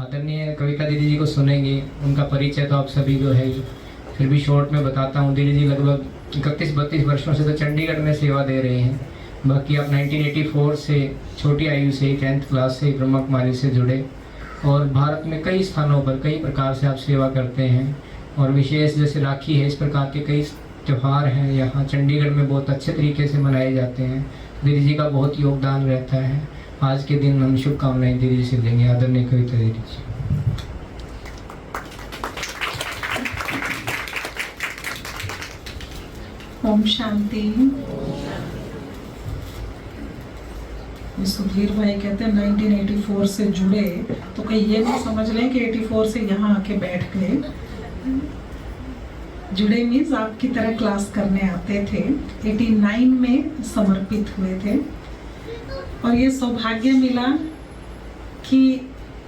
आदरणीय कविता दीदी जी को सुनेंगे, उनका परिचय तो आप सभी को है ही, फिर भी शॉर्ट में बताता हूँ। दीदी जी लगभग 31-32 वर्षों से तो चंडीगढ़ में सेवा दे रहे हैं। बाकी आप 1984 से छोटी आयु से 10th क्लास से ब्रह्मा कुमारी से जुड़े और भारत में कई स्थानों पर कई प्रकार से आप सेवा करते हैं। और विशेष जैसे राखी है, इस प्रकार के कई त्यौहार हैं यहाँ चंडीगढ़ में बहुत अच्छे तरीके से मनाए जाते हैं। दीदी जी का बहुत योगदान रहता है। आज के दिन हम शुभकामनाएं दीदी जी से देंगे। आदरणीय कविता दीदी जी। ओम शांति। सुधीर भाई कहते हैं 1984 से जुड़े, तो कहीं ये ना समझ लें कि 84 से यहाँ आके बैठ गए। जुड़े मीन्स आपकी तरह क्लास करने आते थे, 89 में समर्पित हुए थे। और ये सौभाग्य मिला कि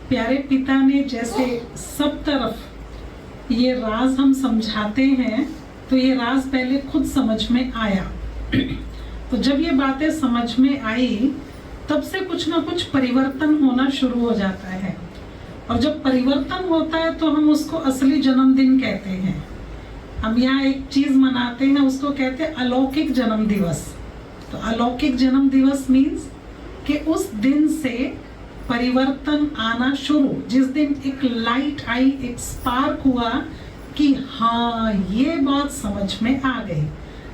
प्यारे पिता ने जैसे सब तरफ ये राज हम समझाते हैं, तो ये राज पहले खुद समझ में आया। तो जब ये बातें समझ में आई, तब से कुछ ना कुछ परिवर्तन होना शुरू हो जाता है। और जब परिवर्तन होता है तो हम उसको असली जन्मदिन कहते हैं। हम यहाँ एक चीज मनाते हैं, उसको कहते हैं अलौकिक जन्म दिवस। तो अलौकिक जन्म दिवस मीन्स कि उस दिन से परिवर्तन आना शुरू, जिस दिन एक लाइट आई, एक स्पार्क हुआ कि हाँ ये बात समझ में आ गई।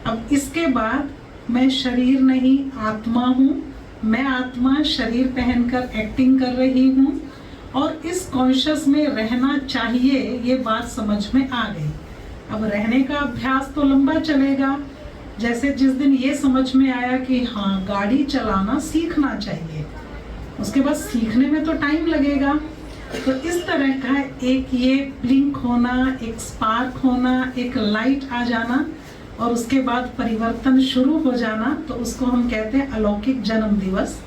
अब इसके बाद मैं शरीर नहीं आत्मा हूँ, मैं आत्मा शरीर पहनकर एक्टिंग कर रही हूँ और इस कॉन्शियस में रहना चाहिए, ये बात समझ में आ गई। अब रहने का अभ्यास तो लंबा चलेगा। जैसे जिस दिन ये समझ में आया कि हाँ गाड़ी चलाना सीखना चाहिए, उसके बाद सीखने में तो टाइम लगेगा। तो इस तरह का एक ये ब्लिंक होना, एक स्पार्क होना, एक लाइट आ जाना और उसके बाद परिवर्तन शुरू हो जाना, तो उसको हम कहते हैं अलौकिक जन्म दिवस।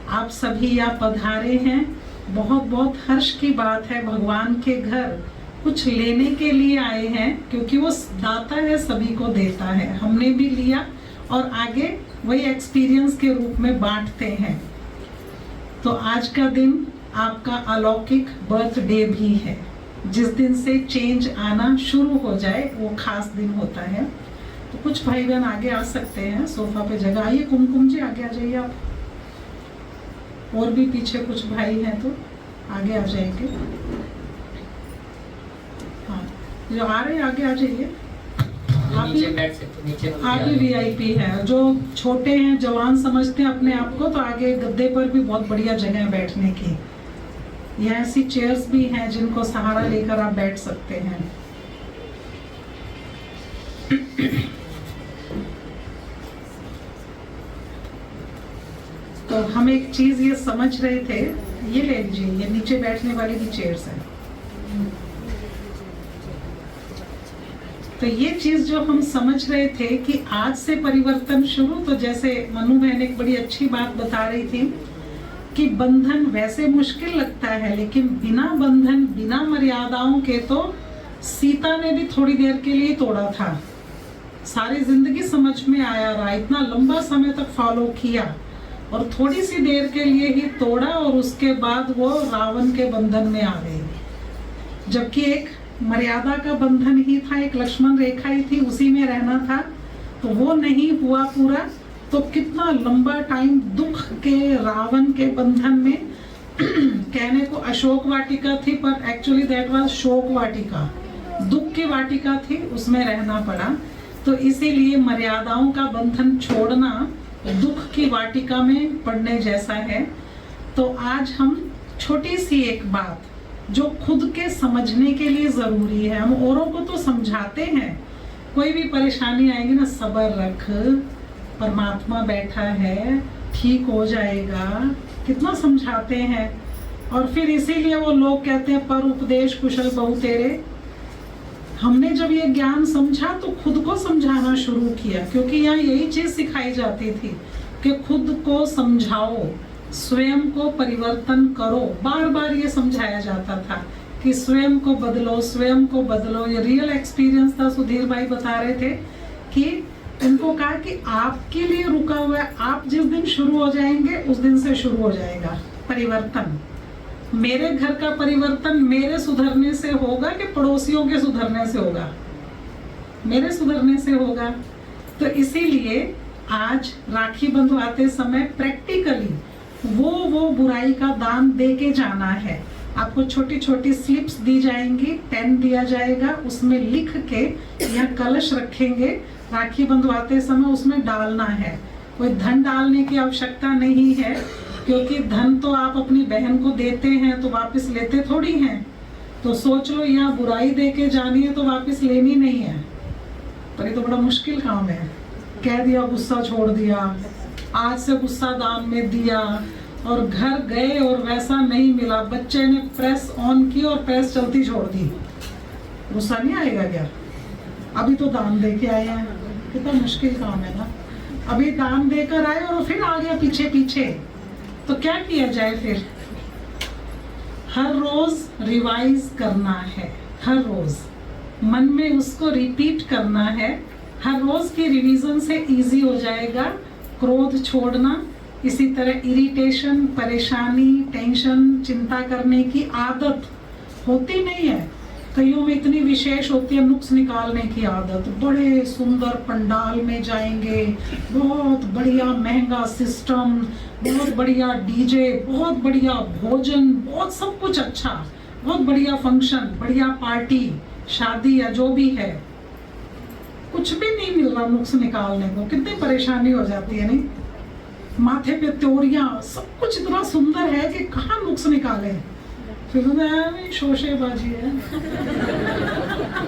आप सभी यहाँ पधारे हैं, बहुत बहुत हर्ष की बात है। भगवान के घर कुछ लेने के लिए आए हैं, क्योंकि वो दाता है, सभी को देता है। हमने भी लिया और आगे वही एक्सपीरियंस के रूप में बांटते हैं। तो आज का दिन आपका अलौकिक बर्थडे भी है। जिस दिन से चेंज आना शुरू हो जाए वो खास दिन होता है। तो कुछ भाई बहन आगे आ सकते हैं, सोफा पे जगह। आइए कुमकुम जी, आगे आ जाइए आप। और भी पीछे कुछ भाई हैं तो आगे आ जाएंगे। हाँ, जो आ रहे हैं आगे आ जाइए। आप भी VIP है। जो छोटे हैं, जवान समझते हैं अपने आप को, तो आगे गद्दे पर भी बहुत बढ़िया जगह है बैठने की। ये ऐसी चेयर्स भी हैं जिनको सहारा लेकर आप बैठ सकते हैं। तो हम एक चीज ये समझ रहे थे, ये ले लीजिए, ये नीचे बैठने वाली भी चेयर्स हैं। तो ये चीज जो हम समझ रहे थे कि आज से परिवर्तन शुरू, तो जैसे मनु बहन एक बड़ी अच्छी बात बता रही थी कि बंधन वैसे मुश्किल लगता है, लेकिन बिना बंधन, बिना मर्यादाओं के तो सीता ने भी थोड़ी देर के लिए तोड़ा था। सारी जिंदगी समझ में आया रहा, इतना लंबा समय तक फॉलो किया और थोड़ी सी देर के लिए ही तोड़ा और उसके बाद वो रावण के बंधन में आ गई। जबकि एक मर्यादा का बंधन ही था, एक लक्ष्मण रेखा ही थी, उसी में रहना था, तो वो नहीं हुआ पूरा। तो कितना लंबा टाइम दुख के, रावण के बंधन में कहने को अशोक वाटिका थी, पर एक्चुअली दैट वाज शोक वाटिका, दुख की वाटिका थी, उसमें रहना पड़ा। तो इसीलिए मर्यादाओं का बंधन छोड़ना दुख की वाटिका में पड़ने जैसा है। तो आज हम छोटी सी एक बात जो खुद के समझने के लिए जरूरी है, हम औरों को तो समझाते हैं, कोई भी परेशानी आएगी ना, सब्र रख, परमात्मा बैठा है, ठीक हो जाएगा, कितना समझाते हैं। और फिर इसीलिए वो लोग कहते हैं पर उपदेश कुशल बहु तेरे। हमने जब ये ज्ञान समझा तो खुद को समझाना शुरू किया, क्योंकि यहाँ यही चीज सिखाई जाती थी कि खुद को समझाओ, स्वयं को परिवर्तन करो। बार बार ये समझाया जाता था कि स्वयं को बदलो, स्वयं को बदलो। ये रियल एक्सपीरियंस था। सुधीर भाई बता रहे थे कि उनको कहा कि आपके लिए रुका हुआ है, आप जिस दिन शुरू हो जाएंगे उस दिन से शुरू हो जाएगा परिवर्तन। मेरे घर का परिवर्तन मेरे सुधरने से होगा कि पड़ोसियों के सुधरने से होगा? मेरे सुधरने से होगा। तो इसीलिए आज राखी बंधवाते समय प्रैक्टिकली वो बुराई का दान दे के जाना है। आपको छोटी छोटी स्लिप्स दी जाएंगी, पेन दिया जाएगा, उसमें लिख के या कलश रखेंगे, राखी बंधवाते समय उसमें डालना है। कोई धन डालने की आवश्यकता नहीं है, क्योंकि धन तो आप अपनी बहन को देते हैं तो वापस लेते थोड़ी हैं। तो सोच लो यहाँ बुराई दे के जानी है तो वापस लेनी नहीं है। पर ये तो बड़ा मुश्किल काम है। कह दिया, गुस्सा छोड़ दिया, आज से गुस्सा दान में दिया और घर गए और वैसा नहीं मिला, बच्चे ने प्रेस ऑन की और प्रेस चलती छोड़ दी, गुस्सा नहीं आएगा क्या? अभी तो दान दे के आए हैं, कितना मुश्किल काम है ना। अभी दान देकर आए और फिर आ गया पीछे पीछे, तो क्या किया जाए फिर? हर रोज रिवाइज करना है, हर रोज मन में उसको रिपीट करना है। हर रोज की रिवीजन से इजी हो जाएगा क्रोध छोड़ना। इसी तरह इरिटेशन, परेशानी, टेंशन, चिंता करने की आदत होती नहीं है। कईयों में इतनी विशेष होती है नुक्स निकालने की आदत। बड़े सुंदर पंडाल में जाएंगे, बहुत बढ़िया महंगा सिस्टम, बहुत बढ़िया डीजे, बहुत बढ़िया भोजन, बहुत सब कुछ अच्छा, बहुत बढ़िया फंक्शन, बढ़िया पार्टी, शादी या जो भी है, कुछ भी नहीं मिल रहा नुक्स निकालने को। कितनी परेशानी हो जाती है नहीं? माथे पे त्योरियां, सब कुछ इतना सुंदर है कि कहाँ नुक्स निकाले। फिर शोशेबाजी है,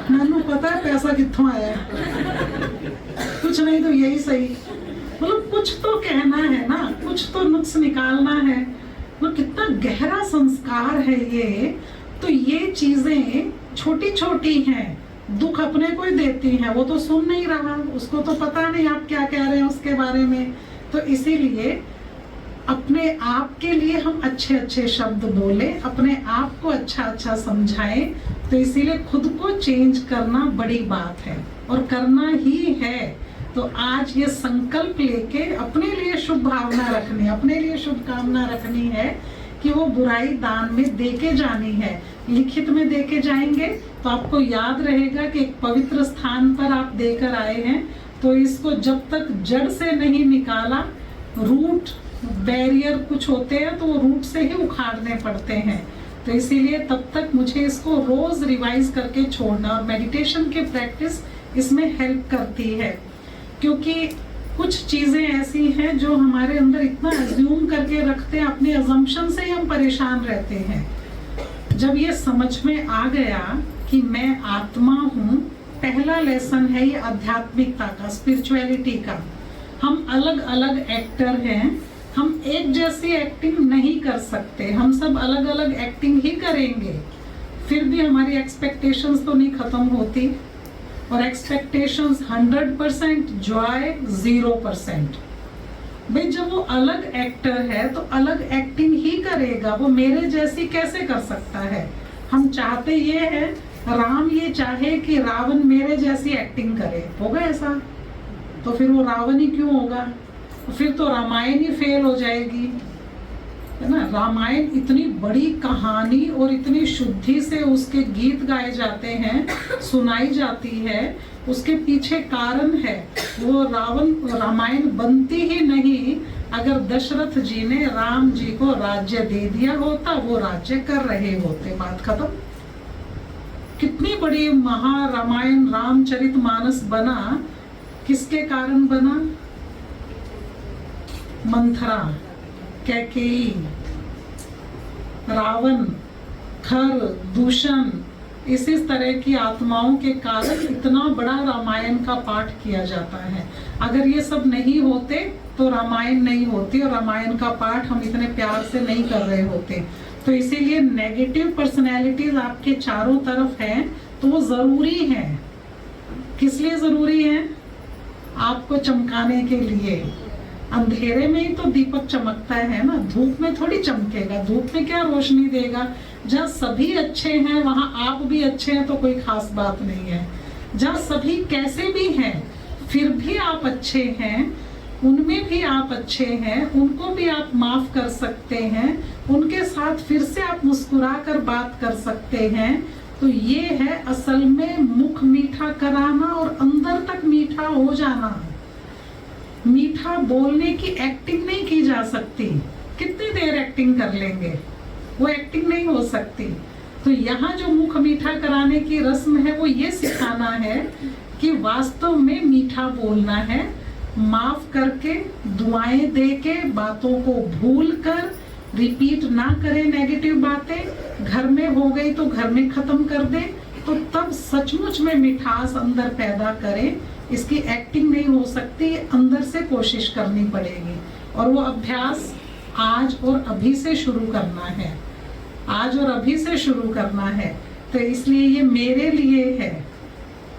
मैनू पता है पैसा कित्थों आया, कुछ नहीं तो यही सही। मतलब कुछ तो कहना है ना, कुछ तो नुक्स निकालना है। मतलब कितना गहरा संस्कार है ये। तो ये चीजें छोटी छोटी हैं, दुख अपने को ही देती हैं। वो तो सुन नहीं रहा, उसको तो पता नहीं आप क्या कह रहे हैं उसके बारे में। तो इसीलिए अपने आप के लिए हम अच्छे अच्छे शब्द बोले, अपने आप को अच्छा अच्छा समझाएं। तो इसीलिए खुद को चेंज करना बड़ी बात है और करना ही है। तो आज ये संकल्प लेके अपने लिए शुभ भावना रखनी, अपने लिए शुभकामना रखनी है कि वो बुराई दान में देके जानी है। लिखित में देके जाएंगे तो आपको याद रहेगा कि एक पवित्र स्थान पर आप देकर आए हैं। तो इसको जब तक जड़ से नहीं निकाला, रूट बैरियर कुछ होते हैं तो वो रूट से ही उखाड़ने पड़ते हैं। तो इसीलिए तब तक मुझे इसको रोज रिवाइज करके छोड़ना, और मेडिटेशन की प्रैक्टिस इसमें हेल्प करती है। क्योंकि कुछ चीजें ऐसी हैं जो हमारे अंदर इतना अज्यूम करके रखते हैं, अपने अजम्पशन से ही हम परेशान रहते हैं। जब ये समझ में आ गया कि मैं आत्मा हूँ, पहला लेसन है ये आध्यात्मिकता का, स्पिरिचुअलिटी का। हम अलग अलग एक्टर हैं, हम एक जैसी एक्टिंग नहीं कर सकते, हम सब अलग अलग एक्टिंग ही करेंगे। फिर भी हमारी एक्सपेक्टेशंस तो नहीं खत्म होती, और एक्सपेक्टेशंस 100%, जॉय 0%। भाई जब वो अलग एक्टर है तो अलग एक्टिंग ही करेगा, वो मेरे जैसी कैसे कर सकता है? हम चाहते ये है, राम ये चाहे कि रावण मेरे जैसी एक्टिंग करे, होगा ऐसा? तो फिर वो रावण ही क्यों होगा? फिर तो रामायण ही फेल हो जाएगी, है ना। रामायण इतनी बड़ी कहानी और इतनी शुद्धि से उसके गीत गाए जाते हैं, सुनाई जाती है, उसके पीछे कारण है। वो रामायण बनती ही नहीं अगर दशरथ जी ने राम जी को राज्य दे दिया होता, वो राज्य कर रहे होते, बात खत्म। कितनी बड़ी महारामायण रामचरितमानस बना, किसके कारण बना? मंथरा, कैकेयी, रावण, खर, दूषण, इसी तरह की आत्माओं के कारण इतना बड़ा रामायण का पाठ किया जाता है। अगर ये सब नहीं होते तो रामायण नहीं होती, और रामायण का पाठ हम इतने प्यार से नहीं कर रहे होते। तो इसीलिए नेगेटिव पर्सनैलिटीज आपके चारों तरफ हैं, तो वो जरूरी है। किस लिए जरूरी है? आपको चमकाने के लिए। अंधेरे में ही तो दीपक चमकता है ना, धूप में थोड़ी चमकेगा। धूप में क्या रोशनी देगा? जहाँ सभी अच्छे हैं वहाँ आप भी अच्छे हैं तो कोई खास बात नहीं है। जहाँ सभी कैसे भी हैं फिर भी आप अच्छे हैं उनमें भी आप अच्छे हैं, उनको भी आप माफ कर सकते हैं, उनके साथ फिर से आप मुस्कुरा कर बात कर सकते हैं। तो ये है असल में मुख मीठा कराना और अंदर तक मीठा हो जाना। मीठा बोलने की एक्टिंग नहीं की जा सकती। कितनी देर एक्टिंग कर लेंगे, वो एक्टिंग नहीं हो सकती। तो यहाँ जो मुख मीठा कराने की रस्म है वो ये सिखाना है कि वास्तव में मीठा बोलना है, माफ करके, दुआएं दे के, बातों को भूल कर, रिपीट ना करें नेगेटिव बातें, घर में हो गई तो घर में खत्म कर दे, तो तब सचमुच में मिठास अंदर पैदा करें। इसकी एक्टिंग नहीं हो सकती, अंदर से कोशिश करनी पड़ेगी और वो अभ्यास आज और अभी से शुरू करना है, आज और अभी से शुरू करना है। तो इसलिए ये मेरे लिए है।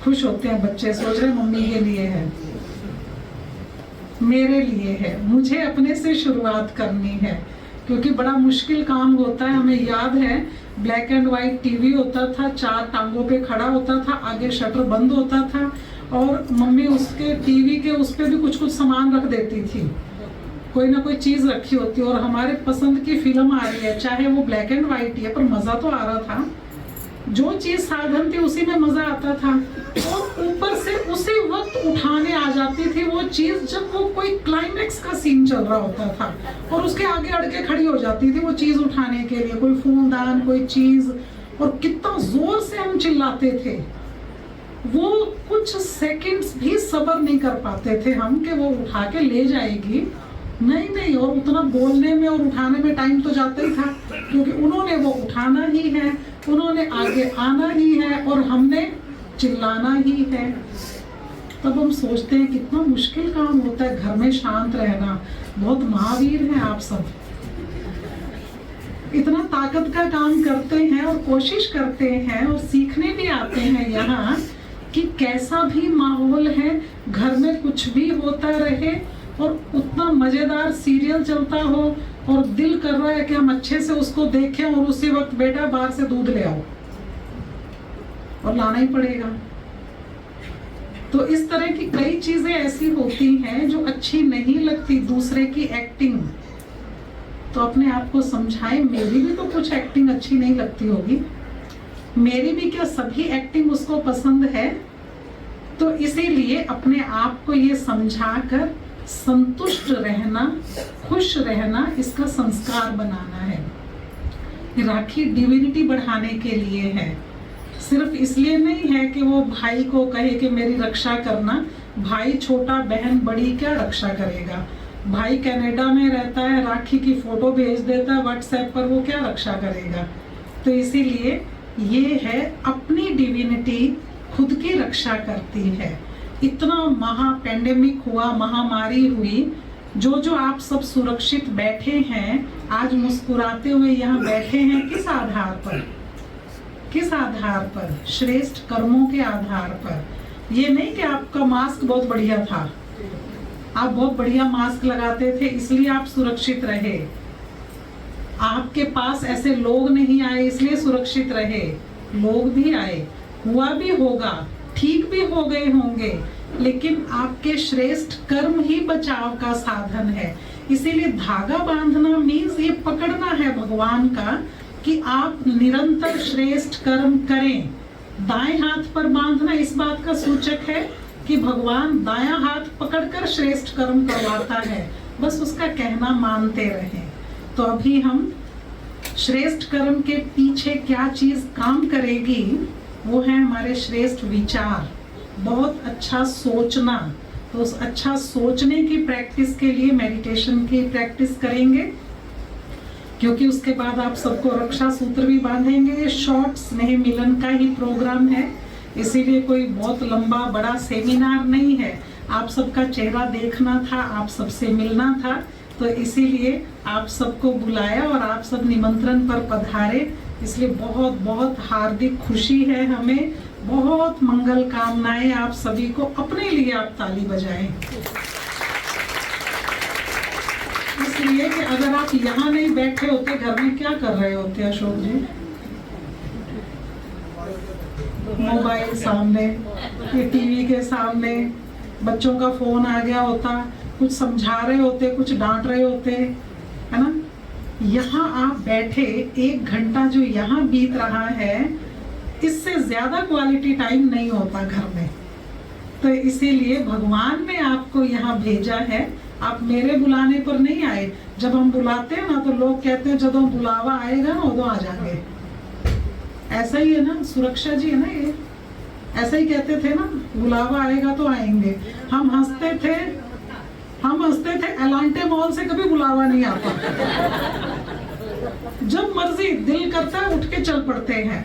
खुश होते हैं बच्चे, सोच रहे मम्मी के लिए है, मेरे लिए है। मुझे अपने से शुरुआत करनी है क्योंकि बड़ा मुश्किल काम होता है। हमें याद है ब्लैक एंड व्हाइट टीवी होता था, 4 टांगों पे खड़ा होता था, आगे शटर बंद होता था और मम्मी उसके टीवी के उस पे भी कुछ कुछ सामान रख देती थी, कोई ना कोई चीज रखी होती और हमारे पसंद की फिल्म आ रही है, चाहे वो ब्लैक एंड व्हाइट ही है, पर मजा तो आ रहा था। जो चीज साधन थी उसी में मजा आता था और ऊपर से उसी वक्त उठाने आ जाती थी वो चीज जब वो कोई क्लाइमेक्स का सीन चल रहा होता था और उसके आगे अड़के खड़ी हो जाती थी वो चीज उठाने के लिए, कोई फूलदान, कोई चीज, और कितना जोर से हम चिल्लाते थे। वो कुछ सेकंड्स भी सब्र नहीं कर पाते थे हम कि वो उठा के ले जाएगी, नहीं, और उतना बोलने में और उठाने में टाइम तो जाता ही था क्योंकि उन्होंने वो उठाना ही है, उन्होंने आगे आना ही है और हमने चिल्लाना ही है। तब हम सोचते हैं कितना मुश्किल काम होता है घर में शांत रहना। बहुत महावीर हैं आप सब, इतना ताकत का काम करते हैं और कोशिश करते हैं और सीखने भी आते हैं यहाँ कि कैसा भी माहौल है, घर में कुछ भी होता रहे और उतना मजेदार सीरियल चलता हो और दिल कर रहा है कि हम अच्छे से उसको देखें और उसी वक्त बेटा बाहर से दूध ले आओ, और लाना ही पड़ेगा। तो इस तरह की कई चीजें ऐसी होती हैं जो अच्छी नहीं लगती, दूसरे की एक्टिंग। तो अपने आप को समझाए, मेरी भी तो कुछ एक्टिंग अच्छी नहीं लगती होगी, मेरी भी क्या सभी एक्टिंग उसको पसंद है। तो इसीलिए अपने आप को ये समझाकर संतुष्ट रहना, खुश रहना, इसका संस्कार बनाना है। राखी डिविनिटी बढ़ाने के लिए है, सिर्फ इसलिए नहीं है कि वो भाई को कहे कि मेरी रक्षा करना। भाई छोटा, बहन बड़ी, क्या रक्षा करेगा? भाई कनाडा में रहता है, राखी की फोटो भेज देता है व्हाट्सएप पर, वो क्या रक्षा करेगा? तो इसीलिए ये है अपनी डिविनिटी खुद की रक्षा करती है। इतना महा पैंडेमिक हुआ, महामारी हुई, जो आप सब सुरक्षित बैठे हैं, आज मुस्कुराते हुए यहाँ बैठे हैं, किस आधार पर? किस आधार पर? श्रेष्ठ कर्मों के आधार पर। ये नहीं कि आपका मास्क बहुत बढ़िया था, आप बहुत बढ़िया मास्क लगाते थे इसलिए आप सुरक्षित रहे, आपके पास ऐसे लोग नहीं आए इसलिए सुरक्षित रहे। लोग भी आए, हुआ भी होगा, ठीक भी हो गए होंगे, लेकिन आपके श्रेष्ठ कर्म ही बचाव का साधन है। इसीलिए धागा बांधना मीन्स ये पकड़ना है भगवान का कि आप निरंतर श्रेष्ठ कर्म करें। दाएं हाथ पर बांधना इस बात का सूचक है कि भगवान दायां हाथ पकड़कर श्रेष्ठ कर्म करवाता है, बस उसका कहना मानते रहें। तो अभी हम श्रेष्ठ कर्म के पीछे क्या चीज काम करेगी, वो है हमारे श्रेष्ठ विचार, बहुत अच्छा सोचना। तो उस अच्छा सोचने की प्रैक्टिस के लिए मेडिटेशन की प्रैक्टिस करेंगे, क्योंकि उसके बाद आप सबको रक्षा सूत्र भी बांधेंगे। ये शॉर्ट स्नेह मिलन का ही प्रोग्राम है, इसीलिए कोई बहुत लंबा बड़ा सेमिनार नहीं है। आप सबका चेहरा देखना था, आप सबसे मिलना था, तो इसीलिए आप सबको बुलाया और आप सब निमंत्रण पर पधारे। इसलिए बहुत बहुत हार्दिक खुशी है हमें, बहुत मंगल कामनाएं आप सभी को। अपने लिए आप ताली बजाएं, इसलिए कि अगर आप यहाँ नहीं बैठे होते, घर में क्या कर रहे होते अशोक जी? मोबाइल सामने, ये टीवी के सामने, बच्चों का फोन आ गया होता, कुछ समझा रहे होते, कुछ डांट रहे होते, है ना। यहाँ आप बैठे 1 घंटा जो यहाँ बीत रहा है, इससे ज्यादा क्वालिटी टाइम नहीं होता घर में। तो इसीलिए भगवान ने आपको यहाँ भेजा है, आप मेरे बुलाने पर नहीं आए। जब हम बुलाते हैं ना तो लोग कहते हैं जब बुलावा आएगा ना उदो आ जाएंगे। ऐसा ही है ना, सुरक्षा जी है ना, ये ऐसा ही कहते थे ना, बुलावा आएगा तो आएंगे। हम हंसते थे एलांटे मॉल से कभी बुलावा नहीं आता। जब मर्जी दिल करता है उठ के चल पड़ते हैं।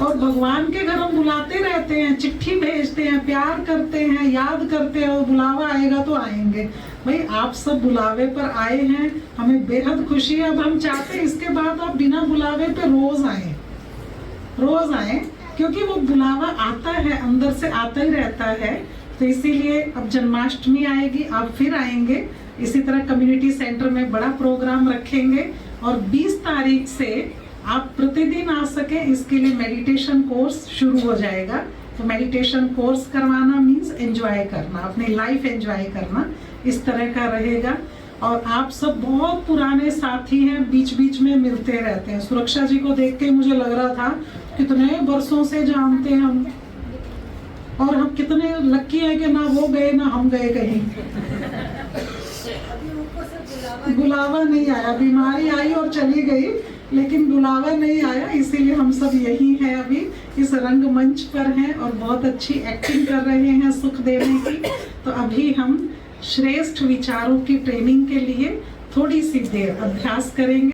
और भगवान के घर हम बुलाते रहते हैं, चिट्ठी भेजते हैं, प्यार करते हैं, याद करते हैं, और बुलावा आएगा तो आएंगे। भाई आप सब बुलावे पर आए हैं, हमें बेहद खुशी है। अब हम चाहते हैं इसके बाद आप बिना बुलावे पे रोज आए, क्योंकि वो बुलावा आता है, अंदर से आता ही रहता है। तो इसीलिए अब जन्माष्टमी आएगी, आप फिर आएंगे। इसी तरह कम्युनिटी सेंटर में बड़ा प्रोग्राम रखेंगे, और 20 तारीख से आप प्रतिदिन आ सके इसके लिए मेडिटेशन कोर्स शुरू हो जाएगा। तो मेडिटेशन कोर्स करवाना मीन्स एंजॉय करना, अपनी लाइफ एंजॉय करना, इस तरह का रहेगा। और आप सब बहुत पुराने साथी हैं, बीच बीच में मिलते रहते हैं। सुरक्षा जी को देख के मुझे लग रहा था कितने वर्षों से जानते हैं हम, और हम कितने लकी हैं कि ना वो गए ना हम गए कहीं। बुलावा नहीं आया, बीमारी आई और चली गई, लेकिन बुलावा नहीं आया। इसीलिए हम सब यही हैं, अभी इस रंगमंच पर हैं और बहुत अच्छी एक्टिंग कर रहे हैं सुख देने की। तो अभी हम श्रेष्ठ विचारों की ट्रेनिंग के लिए थोड़ी सी देर अभ्यास करेंगे।